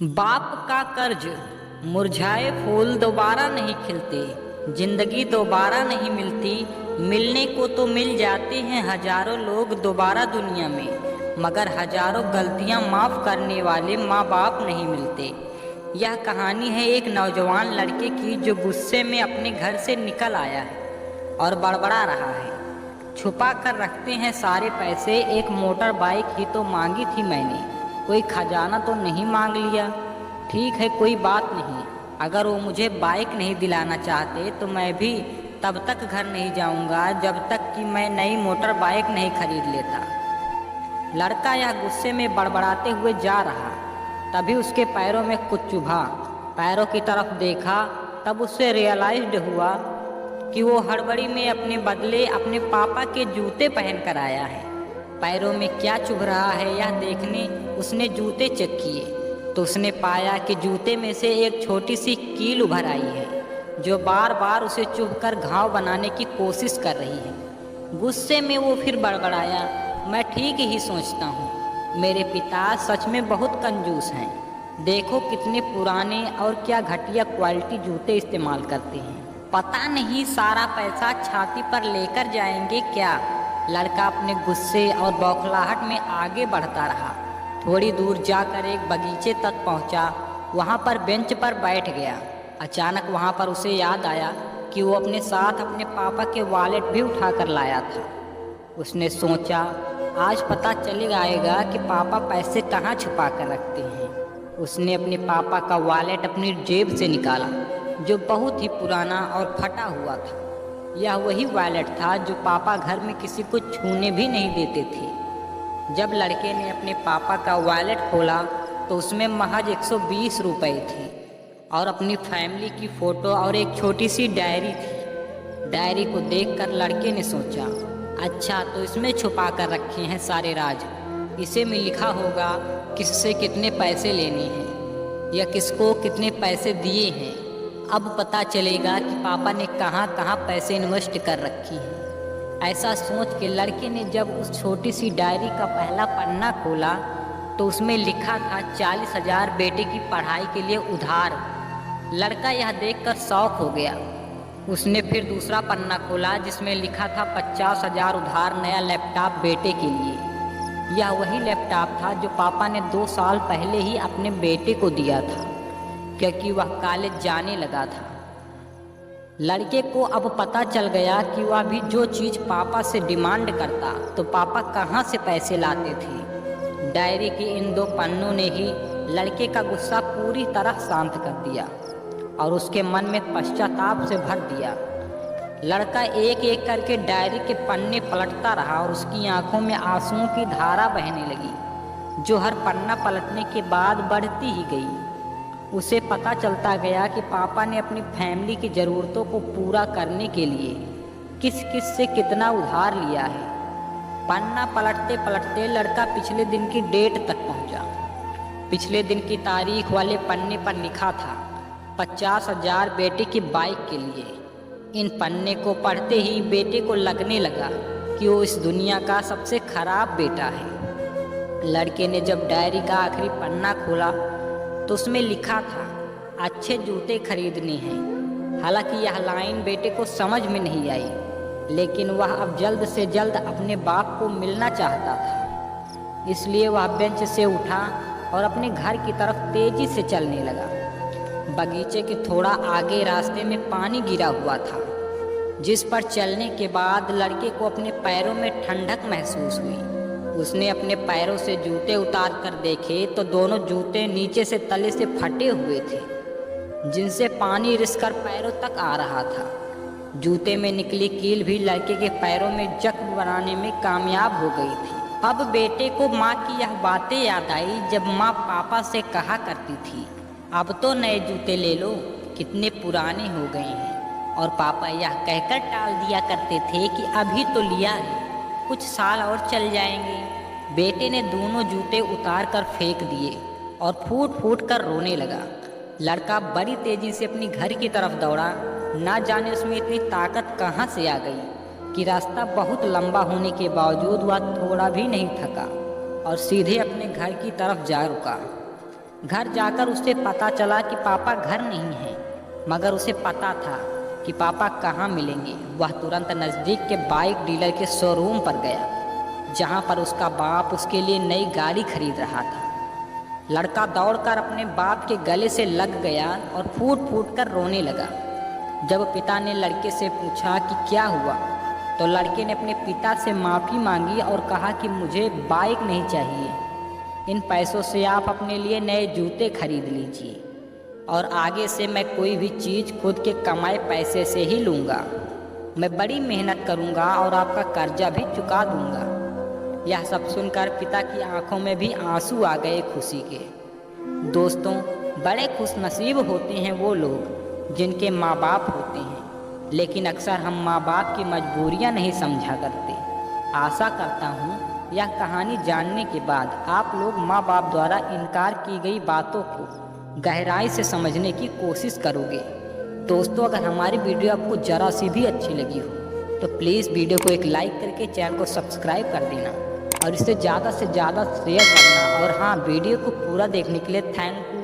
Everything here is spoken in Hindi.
बाप का कर्ज, मुरझाए फूल दोबारा नहीं खिलते, जिंदगी दोबारा नहीं मिलती। मिलने को तो मिल जाते हैं हजारों लोग दोबारा दुनिया में, मगर हजारों गलतियां माफ करने वाले माँ बाप नहीं मिलते। यह कहानी है एक नौजवान लड़के की जो गुस्से में अपने घर से निकल आया है और बड़बड़ा रहा है। छुपा कर रखते हैं सारे पैसे, एक मोटर बाइक ही तो मांगी थी मैंने, कोई खजाना तो नहीं मांग लिया। ठीक है कोई बात नहीं, अगर वो मुझे बाइक नहीं दिलाना चाहते तो मैं भी तब तक घर नहीं जाऊंगा जब तक कि मैं नई मोटर बाइक नहीं खरीद लेता। लड़का यह गुस्से में बड़बड़ाते हुए जा रहा, तभी उसके पैरों में कुछ चुभा। पैरों की तरफ देखा, तब उसे रियलाइज्ड हुआ कि वो हड़बड़ी में अपने बदले अपने पापा के जूते पहन कर आया है। पैरों में क्या चुभ रहा है यह देखने उसने जूते चेक किए तो उसने पाया कि जूते में से एक छोटी सी कील उभर आई है जो बार बार उसे चुभकर घाव बनाने की कोशिश कर रही है। गुस्से में वो फिर बड़बड़ाया, मैं ठीक ही सोचता हूँ, मेरे पिता सच में बहुत कंजूस हैं। देखो कितने पुराने और क्या घटिया क्वालिटी जूते इस्तेमाल करते हैं, पता नहीं सारा पैसा छाती पर लेकर जाएंगे क्या। लड़का अपने गुस्से और बौखलाहट में आगे बढ़ता रहा। थोड़ी दूर जाकर एक बगीचे तक पहुंचा, वहां पर बेंच पर बैठ गया। अचानक वहां पर उसे याद आया कि वो अपने साथ अपने पापा के वॉलेट भी उठाकर लाया था। उसने सोचा आज पता चल आएगा कि पापा पैसे कहाँ छुपा कर रखते हैं। उसने अपने पापा का वॉलेट अपनी जेब से निकाला जो बहुत ही पुराना और फटा हुआ था। यह वही वॉलेट था जो पापा घर में किसी को छूने भी नहीं देते थे। जब लड़के ने अपने पापा का वॉलेट खोला तो उसमें महज 120 रुपये थे और अपनी फैमिली की फ़ोटो और एक छोटी सी डायरी थी। डायरी को देखकर लड़के ने सोचा, अच्छा तो इसमें छुपा कर रखे हैं सारे राज। इसे में लिखा होगा किससे कितने पैसे लेने हैं या किसको कितने पैसे दिए हैं। अब पता चलेगा कि पापा ने कहाँ कहाँ पैसे इन्वेस्ट कर रखी हैं। ऐसा सोच के लड़के ने जब उस छोटी सी डायरी का पहला पन्ना खोला तो उसमें लिखा था 40,000 बेटे की पढ़ाई के लिए उधार। लड़का यह देखकर शौक हो गया। उसने फिर दूसरा पन्ना खोला जिसमें लिखा था 50,000 उधार नया लैपटॉप बेटे के लिए। यह वही लैपटॉप था जो पापा ने 2 साल पहले ही अपने बेटे को दिया था क्योंकि वह कॉलेज जाने लगा था। लड़के को अब पता चल गया कि वह भी जो चीज़ पापा से डिमांड करता तो पापा कहाँ से पैसे लाते थे। डायरी के इन 2 पन्नों ने ही लड़के का गुस्सा पूरी तरह शांत कर दिया और उसके मन में पश्चाताप से भर दिया। लड़का एक एक करके डायरी के पन्ने पलटता रहा और उसकी आंखों में आंसुओं की धारा बहने लगी जो हर पन्ना पलटने के बाद बढ़ती ही गई। उसे पता चलता गया कि पापा ने अपनी फैमिली की ज़रूरतों को पूरा करने के लिए किस किस से कितना उधार लिया है। पन्ना पलटते पलटते लड़का पिछले दिन की डेट तक पहुंचा। पिछले दिन की तारीख वाले पन्ने पर लिखा था 50,000 बेटे की बाइक के लिए। इन पन्ने को पढ़ते ही बेटे को लगने लगा कि वो इस दुनिया का सबसे खराब बेटा है। लड़के ने जब डायरी का आखिरी पन्ना खोला तो उसमें लिखा था अच्छे जूते खरीदने हैं। हालांकि यह लाइन बेटे को समझ में नहीं आई, लेकिन वह अब जल्द से जल्द अपने बाप को मिलना चाहता था। इसलिए वह बेंच से उठा और अपने घर की तरफ तेजी से चलने लगा। बगीचे के थोड़ा आगे रास्ते में पानी गिरा हुआ था जिस पर चलने के बाद लड़के को अपने पैरों में ठंडक महसूस हुई। उसने अपने पैरों से जूते उतार कर देखे तो दोनों जूते नीचे से तले से फटे हुए थे जिनसे पानी रिसकर पैरों तक आ रहा था। जूते में निकली कील भी लड़के के पैरों में जख्म बनाने में कामयाब हो गई थी। अब बेटे को माँ की यह बातें याद आई जब माँ पापा से कहा करती थी अब तो नए जूते ले लो, कितने पुराने हो गए हैं। और पापा यह कहकर टाल दिया करते थे कि अभी तो लिया है, कुछ साल और चल जाएंगे। बेटे ने दोनों जूते उतार कर फेंक दिए और फूट फूट कर रोने लगा। लड़का बड़ी तेजी से अपनी घर की तरफ दौड़ा। ना जाने उसमें इतनी ताकत कहाँ से आ गई कि रास्ता बहुत लंबा होने के बावजूद वह थोड़ा भी नहीं थका और सीधे अपने घर की तरफ जा रुका। घर जाकर उसे पता चला कि पापा घर नहीं हैं, मगर उसे पता था कि पापा कहाँ मिलेंगे। वह तुरंत नज़दीक के बाइक डीलर के शोरूम पर गया, जहाँ पर उसका बाप उसके लिए नई गाड़ी खरीद रहा था। लड़का दौड़कर अपने बाप के गले से लग गया और फूट फूट कर रोने लगा। जब पिता ने लड़के से पूछा कि क्या हुआ, तो लड़के ने अपने पिता से माफ़ी मांगी और कहा कि मुझे बाइक नहीं चाहिए, इन पैसों से आप अपने लिए नए जूते खरीद लीजिए और आगे से मैं कोई भी चीज़ खुद के कमाए पैसे से ही लूँगा। मैं बड़ी मेहनत करूँगा और आपका कर्जा भी चुका दूँगा। यह सब सुनकर पिता की आंखों में भी आंसू आ गए खुशी के। दोस्तों, बड़े खुशनसीब होते हैं वो लोग जिनके माँ बाप होते हैं, लेकिन अक्सर हम माँ बाप की मजबूरियाँ नहीं समझा करते। आशा करता हूँ यह कहानी जानने के बाद आप लोग माँ बाप द्वारा इनकार की गई बातों को गहराई से समझने की कोशिश करोगे। दोस्तों, अगर हमारी वीडियो आपको ज़रा सी भी अच्छी लगी हो तो प्लीज़ वीडियो को एक लाइक करके चैनल को सब्सक्राइब कर देना और इसे ज़्यादा से ज़्यादा शेयर करना। और हाँ, वीडियो को पूरा देखने के लिए थैंक यू।